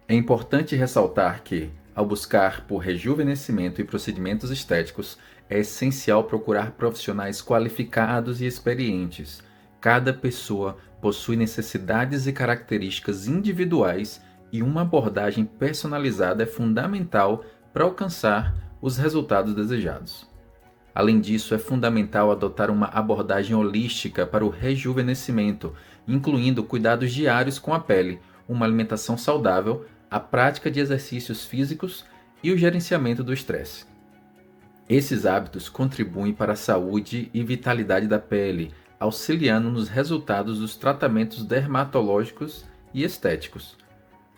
É importante ressaltar que, ao buscar por rejuvenescimento e procedimentos estéticos, é essencial procurar profissionais qualificados e experientes. Cada pessoa possui necessidades e características individuais e uma abordagem personalizada é fundamental para alcançar os resultados desejados. Além disso, é fundamental adotar uma abordagem holística para o rejuvenescimento, incluindo cuidados diários com a pele, uma alimentação saudável, a prática de exercícios físicos e o gerenciamento do estresse. Esses hábitos contribuem para a saúde e vitalidade da pele, auxiliando nos resultados dos tratamentos dermatológicos e estéticos.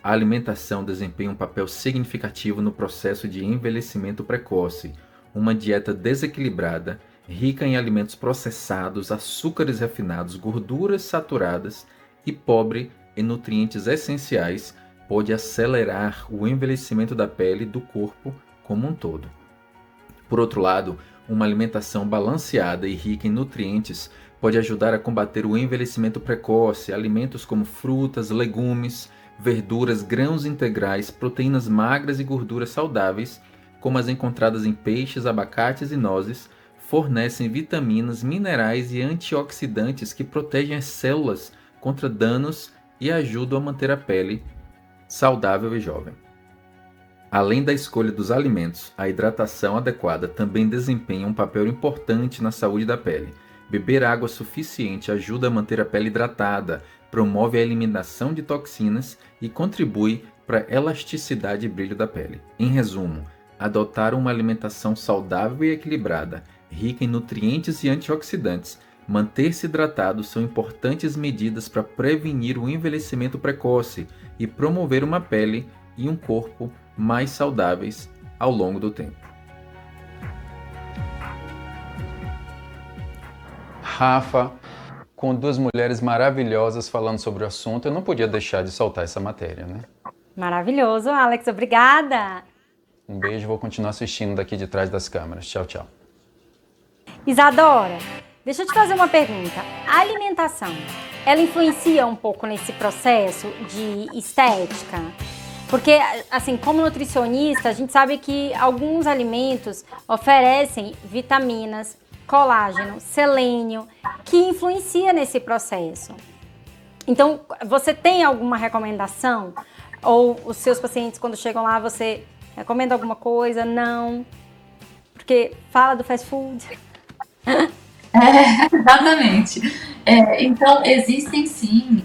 A alimentação desempenha um papel significativo no processo de envelhecimento precoce. Uma dieta desequilibrada, rica em alimentos processados, açúcares refinados, gorduras saturadas e pobre em nutrientes essenciais, pode acelerar o envelhecimento da pele e do corpo como um todo. Por outro lado, uma alimentação balanceada e rica em nutrientes pode ajudar a combater o envelhecimento precoce. Alimentos como frutas, legumes, verduras, grãos integrais, proteínas magras e gorduras saudáveis, como as encontradas em peixes, abacates e nozes, fornecem vitaminas, minerais e antioxidantes que protegem as células contra danos e ajudam a manter a pele saudável e jovem. Além da escolha dos alimentos, a hidratação adequada também desempenha um papel importante na saúde da pele. Beber água suficiente ajuda a manter a pele hidratada, promove a eliminação de toxinas e contribui para a elasticidade e brilho da pele. Em resumo, adotar uma alimentação saudável e equilibrada, rica em nutrientes e antioxidantes, Manter-se hidratado são importantes medidas para prevenir o envelhecimento precoce e promover uma pele e um corpo mais saudáveis ao longo do tempo. Rafa, com duas mulheres maravilhosas falando sobre o assunto, eu não podia deixar de soltar essa matéria, né? Maravilhoso, Alex, obrigada! Um beijo, vou continuar assistindo daqui de trás das câmeras. Tchau, tchau. Isadora, deixa eu te fazer uma pergunta. A alimentação, ela influencia um pouco nesse processo de estética? Porque, assim, como nutricionista, a gente sabe que alguns alimentos oferecem vitaminas, colágeno, selênio, que influencia nesse processo. Então, você tem alguma recomendação? Ou os seus pacientes, quando chegam lá, você recomenda alguma coisa? Não? Porque fala do fast food. Exatamente. Então, existem sim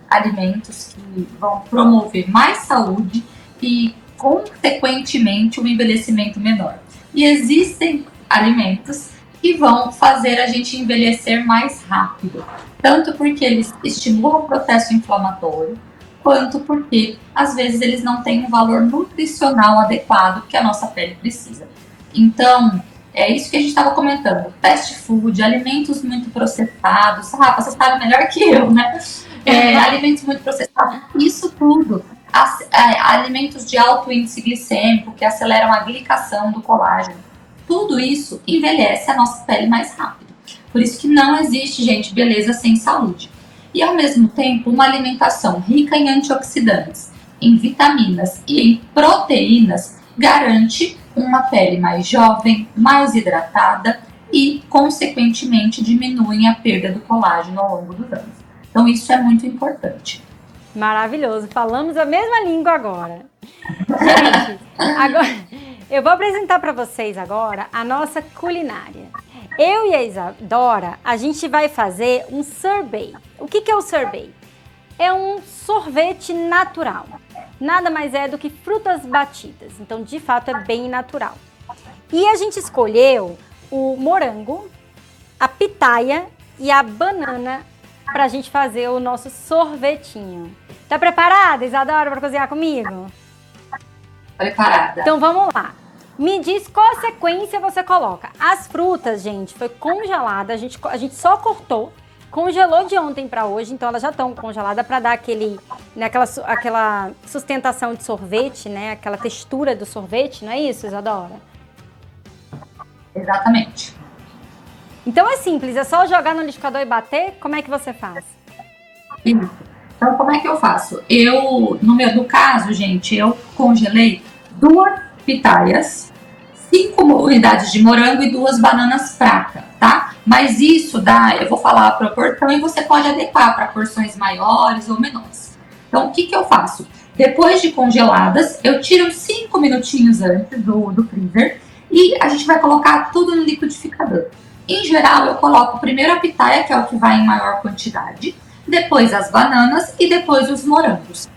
alimentos que vão promover mais saúde e, consequentemente, um envelhecimento menor. E existem alimentos que vão fazer a gente envelhecer mais rápido, tanto porque eles estimulam o processo inflamatório, quanto porque, às vezes, eles não têm um valor nutricional adequado que a nossa pele precisa. Então, é isso que a gente estava comentando, fast food, alimentos muito processados, Rafa, você sabe melhor que eu, né? Alimentos muito processados, isso tudo, alimentos de alto índice glicêmico, que aceleram a glicação do colágeno, tudo isso envelhece a nossa pele mais rápido. Por isso que não existe, gente, beleza sem saúde. E, ao mesmo tempo, uma alimentação rica em antioxidantes, em vitaminas e em proteínas garante uma pele mais jovem, mais hidratada e, consequentemente, diminuem a perda do colágeno ao longo dos anos. Então, isso é muito importante. Maravilhoso, falamos a mesma língua agora. Gente, agora eu vou apresentar para vocês agora a nossa culinária. Eu e a Isadora, a gente vai fazer um sorbet. O que é o sorbet? É um sorvete natural. Nada mais é do que frutas batidas. Então, de fato, é bem natural. E a gente escolheu o morango, a pitaia e a banana para a gente fazer o nosso sorvetinho. Tá preparada, Isadora, para cozinhar comigo? Preparada. Então, vamos lá. Me diz qual sequência você coloca. As frutas, gente, foi congelada. A gente só cortou. Congelou de ontem para hoje, então elas já estão congeladas para dar aquela sustentação de sorvete, né? Aquela textura do sorvete, não é isso, Isadora? Exatamente. Então é simples, é só jogar no liquidificador e bater. Como é que você faz? Isso. Então, como é que eu faço? No caso, gente, eu congelei 2 pitaias, 5 unidades de morango e 2 bananas prata, tá? Mas isso eu vou falar a proporção e você pode adequar para porções maiores ou menores. Então, o que eu faço? Depois de congeladas, eu tiro 5 minutinhos antes do freezer e a gente vai colocar tudo no liquidificador. Em geral, eu coloco primeiro a pitaia, que é o que vai em maior quantidade, depois as bananas e depois os morangos.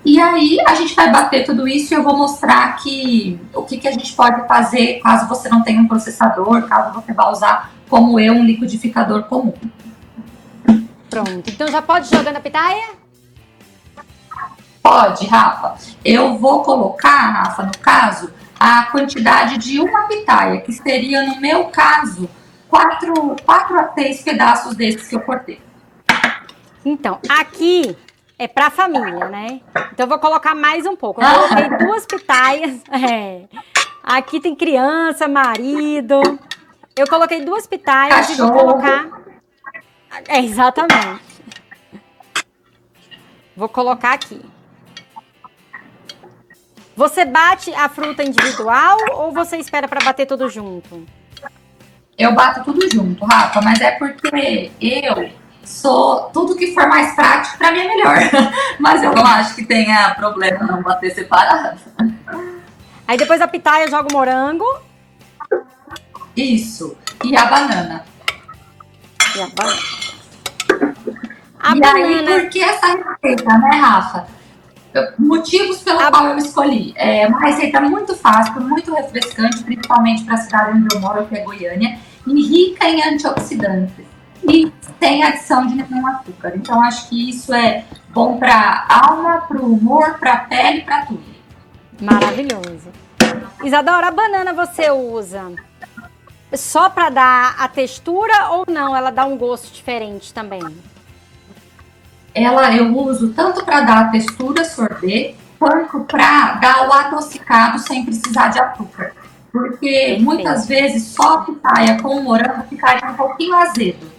E aí, a gente vai bater tudo isso e eu vou mostrar aqui o que a gente pode fazer caso você não tenha um processador, caso você vá usar, como eu, um liquidificador comum. Pronto, então já pode jogar na pitaia? Pode, Rafa. Eu vou colocar, Rafa, no caso, a quantidade de uma pitaia, que seria, no meu caso, 4 a 6 pedaços desses que eu cortei. Então, aqui é pra família, né? Então eu vou colocar mais um pouco. Eu coloquei 2 pitaias. Aqui tem criança, marido. Eu coloquei 2 pitaias e vou colocar... exatamente. Vou colocar aqui. Você bate a fruta individual ou você espera pra bater tudo junto? Eu bato tudo junto, Rafa, mas é porque tudo que for mais prático, pra mim é melhor. Mas eu não acho que tenha problema não bater separado. Aí depois a pitaia joga o morango. Isso. E a banana. E a banana. Aí, por que essa receita, né, Rafa? Motivos pelo qual eu escolhi. É uma receita muito fácil, muito refrescante, principalmente para a cidade onde eu moro, que é Goiânia, e rica em antioxidantes. e sem adição de nenhum açúcar. Então, acho que isso é bom para alma, para o humor, para a pele, para tudo. Maravilhoso. Isadora, a banana você usa só para dar a textura ou não? Ela dá um gosto diferente também? Eu uso tanto para dar a textura sorbet, quanto para dar o adocicado sem precisar de açúcar. Porque muitas vezes só a pitaia com o morango ficaria um pouquinho azedo.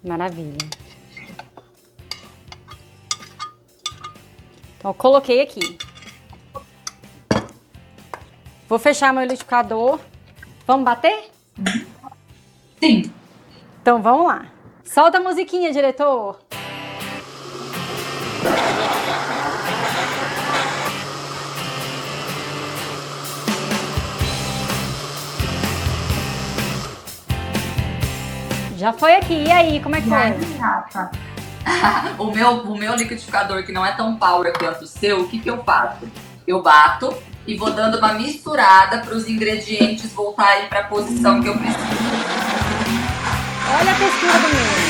Maravilha. Então, coloquei aqui. Vou fechar meu liquidificador. Vamos bater? Sim. Então, vamos lá. Solta a musiquinha, diretor. Já foi aqui. E aí, como é que foi? Rafa. O meu liquidificador, que não é tão power quanto o seu, o que eu faço? Eu bato e vou dando uma misturada para os ingredientes voltarem para a posição que eu preciso. Olha a textura do meu.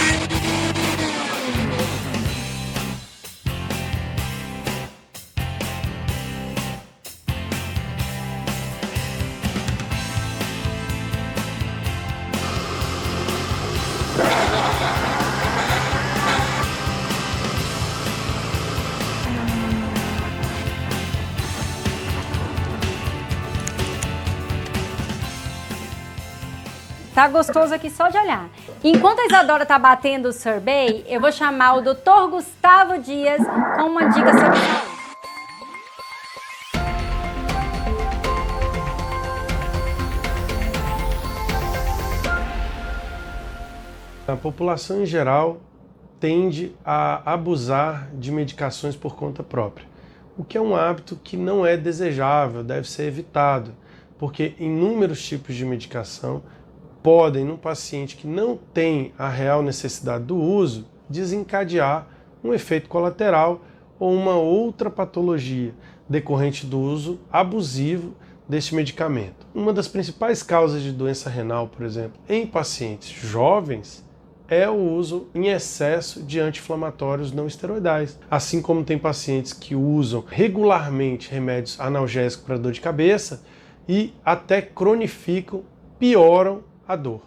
Tá gostoso aqui só de olhar. Enquanto a Isadora tá batendo o sorbet, eu vou chamar o Dr. Gustavo Dias com uma dica sobre saúde. A população em geral tende a abusar de medicações por conta própria, o que é um hábito que não é desejável, deve ser evitado, porque inúmeros tipos de medicação podem, num paciente que não tem a real necessidade do uso, desencadear um efeito colateral ou uma outra patologia decorrente do uso abusivo deste medicamento. Uma das principais causas de doença renal, por exemplo, em pacientes jovens, é o uso em excesso de anti-inflamatórios não esteroidais. Assim como tem pacientes que usam regularmente remédios analgésicos para dor de cabeça e até cronificam, pioram a dor.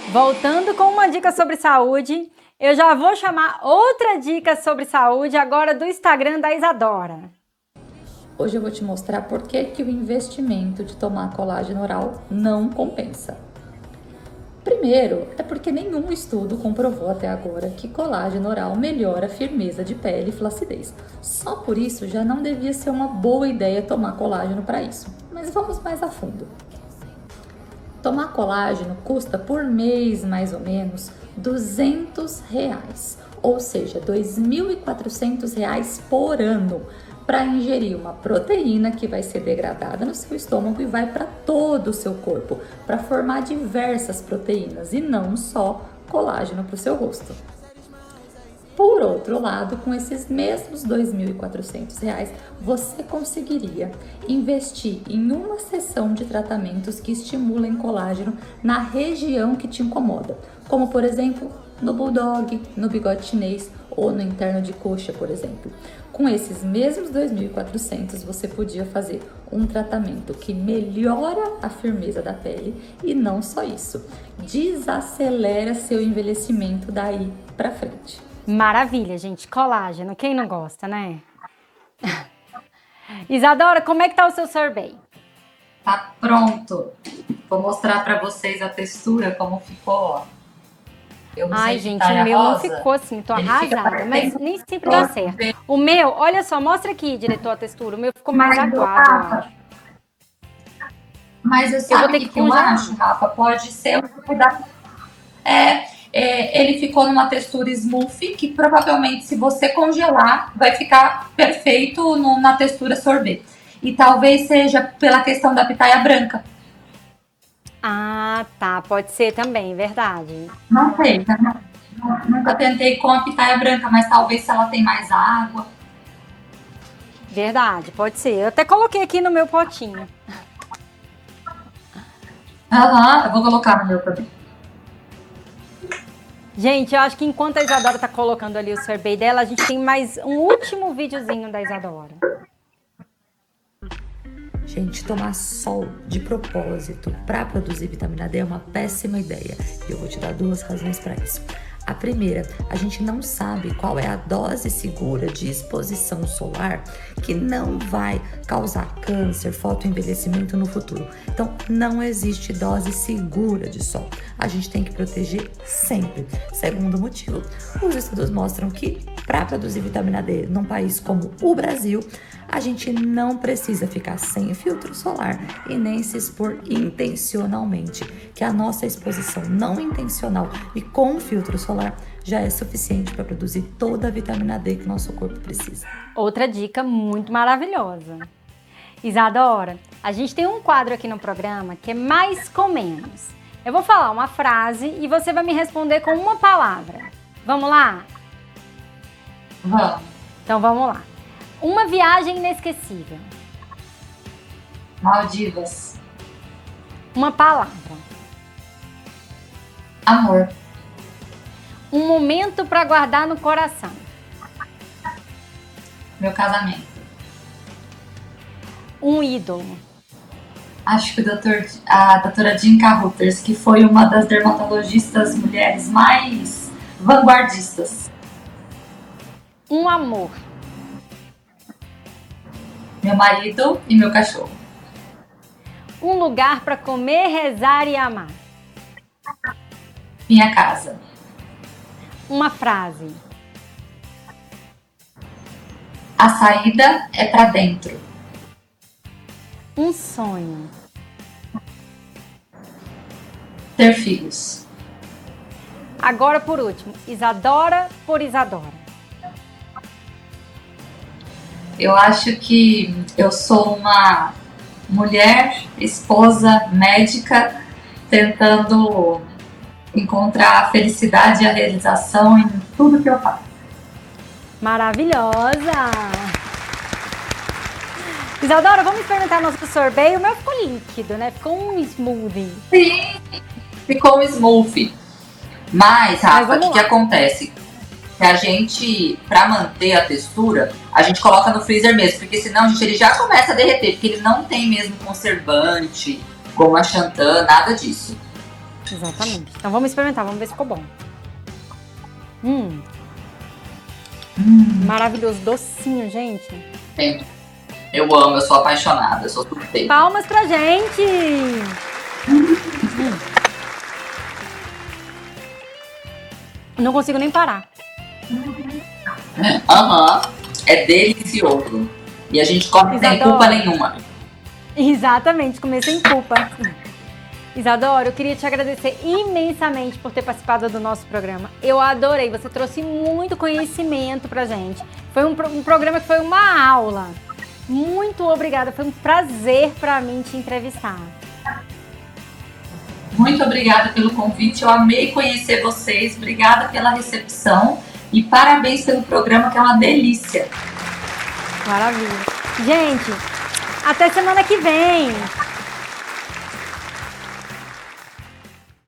Voltando com uma dica sobre saúde, eu já vou chamar outra dica sobre saúde agora do Instagram da Isadora. Hoje eu vou te mostrar por que o investimento de tomar colágeno oral não compensa. Primeiro, é porque nenhum estudo comprovou até agora que colágeno oral melhora a firmeza de pele e flacidez. Só por isso já não devia ser uma boa ideia tomar colágeno para isso. Mas vamos mais a fundo. Tomar colágeno custa por mês mais ou menos R$200, ou seja, R$2.400 por ano, para ingerir uma proteína que vai ser degradada no seu estômago e vai para todo o seu corpo, para formar diversas proteínas e não só colágeno para o seu rosto. Por outro lado, com esses mesmos R$2.400, você conseguiria investir em uma sessão de tratamentos que estimulem colágeno na região que te incomoda, como por exemplo no bulldog, no bigode chinês ou no interno de coxa, por exemplo. Com esses mesmos 2.400, você podia fazer um tratamento que melhora a firmeza da pele e não só isso, desacelera seu envelhecimento daí pra frente. Maravilha, gente. Colágeno. Quem não gosta, né? Isadora, como é que tá o seu sorbet? Tá pronto. Vou mostrar pra vocês a textura, como ficou, ó. Ai, gente, o meu não ficou assim, tô arrasada, mas nem sempre dá certo. O meu, olha só, mostra aqui, diretor, a textura. O meu ficou mais aguado, eu acho. Mas eu sabe o que eu acho, Rafa? Pode ser um pouco da... ele ficou numa textura smoothie, que provavelmente, se você congelar, vai ficar perfeito na textura sorvete. E talvez seja pela questão da pitaia branca. Ah, tá. Pode ser também, verdade. Não sei, nunca tentei com a pitaia branca, mas talvez se ela tem mais água. Verdade, pode ser. Eu até coloquei aqui no meu potinho. Aham, eu vou colocar no meu também. Gente, eu acho que enquanto a Isadora tá colocando ali o sorbet dela, a gente tem mais um último videozinho da Isadora. Gente, tomar sol de propósito para produzir vitamina D é uma péssima ideia. E eu vou te dar 2 razões para isso. A primeira, a gente não sabe qual é a dose segura de exposição solar que não vai causar câncer, fotoenvelhecimento no futuro. Então, não existe dose segura de sol. A gente tem que proteger sempre. Segundo motivo, os estudos mostram que para produzir vitamina D num país como o Brasil, a gente não precisa ficar sem filtro solar e nem se expor intencionalmente, que a nossa exposição não intencional e com filtro solar já é suficiente para produzir toda a vitamina D que nosso corpo precisa. Outra dica muito maravilhosa. Isadora, a gente tem um quadro aqui no programa que é mais com menos. Eu vou falar uma frase e você vai me responder com uma palavra. Vamos lá? Vamos. Então vamos lá. Uma viagem inesquecível. Maldivas. Uma palavra. Amor. Um momento para guardar no coração. Meu casamento. Um ídolo. Acho que a doutora Dinka Reuters, que foi uma das dermatologistas mulheres mais vanguardistas. Um amor. Meu marido e meu cachorro. Um lugar para comer, rezar e amar. Minha casa. Uma frase. A saída é pra dentro. Um sonho. Ter filhos. Agora por último, Isadora por Isadora. Eu acho que eu sou uma mulher, esposa, médica, tentando encontrar a felicidade e a realização em tudo que eu faço. Maravilhosa! Isadora, vamos experimentar nosso sorvete. O meu ficou líquido, né? Ficou um smoothie. Sim, ficou um smoothie. Mas, Rafa, o que acontece? Que a gente, pra manter a textura, a gente coloca no freezer mesmo, porque senão, gente, ele já começa a derreter, porque ele não tem mesmo conservante, goma xantã, nada disso. Exatamente. Então vamos experimentar, vamos ver se ficou bom. Maravilhoso, docinho, gente. Sim. Eu amo, eu sou apaixonada, eu sou suspeita. Palmas pra gente! Não consigo nem parar. Aham, é delicioso. E a gente come sem culpa nenhuma. Exatamente, comer sem culpa. Isadora, eu queria te agradecer imensamente por ter participado do nosso programa. Eu adorei, você trouxe muito conhecimento pra gente. Foi um programa que foi uma aula. Muito obrigada, foi um prazer pra mim te entrevistar. Muito obrigada pelo convite, eu amei conhecer vocês, obrigada pela recepção e parabéns pelo programa, que é uma delícia. Maravilha. Gente, até semana que vem.